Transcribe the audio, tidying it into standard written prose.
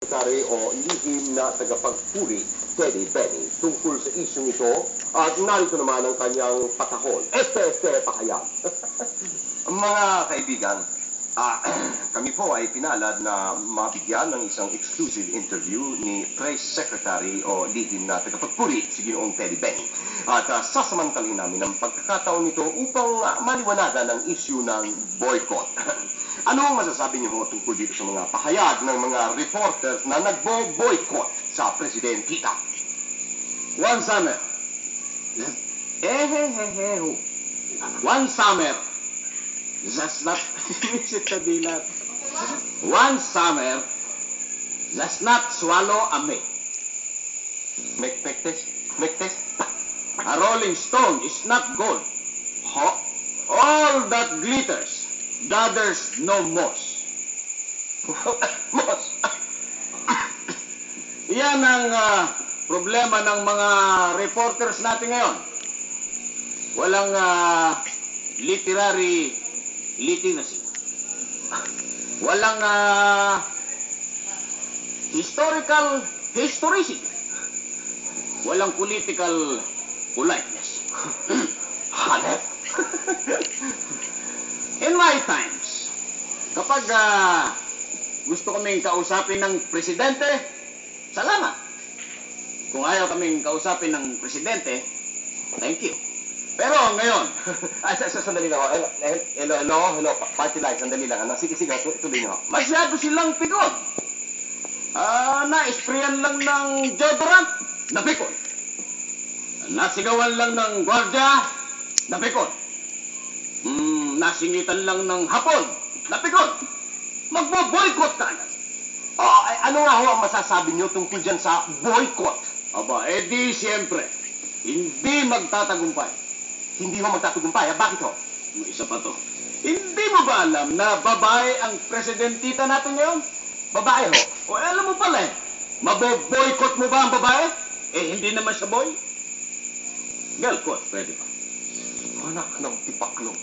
Secretary o lihim na tagapagpuri, Teddy Benny, tungkol sa isyong ito. At narito naman ang kanyang patahon. Este pakayag. Mga kaibigan, kami po ay pinalad na mabigyan ng isang exclusive interview ni Press Secretary o lihim na tagapagpuri, si Ginoong Teddy Benny. At sasamantalin namin ang pagkakataon nito upang maliwanagan ang issue ng boycott. Ano ang masasabi niyo tungkol dito sa mga pahayag ng mga reporters na nagbo-boycott sa presidentita? One summer. One summer. That's not visit the dilat. One summer does not swallow a milk. Make test. A rolling stone is not gold. All that glitters gathers no moss. Moss. Yan ang problema ng mga reporters natin ngayon. Walang literary literacy. Walang historical historicity. Walang political politeness. Hanep. In my times, kapag gusto kaming kausapin ng presidente, salamat. Kung ayaw kaming kausapin ng presidente, thank you. Pero ngayon, Sandali lang ako. Hello, party line, sandali lang. Sige, tuloy niyo. masyado silang pikon. Na-sprayan lang ng deodorant, napikon. Nasigawan lang ng gwardya, napikon. Nasingitan lang ng hapon, napikon. Magbo-boycott ka agad. Ano nga ho ang masasabi niyo tungkol dyan sa boycott? Aba, edi siyempre, hindi magtatagumpay. Hindi ho magtatagumpay. Bakit ho? May isa pa to. Hindi mo ba alam na babae ang presidentita natin ngayon? Babae ho. O alam mo pala eh, maboboycott mo ba ang babae? Eh, hindi naman siya boy. Girl code, pwede pa. Anak ng tipaklong.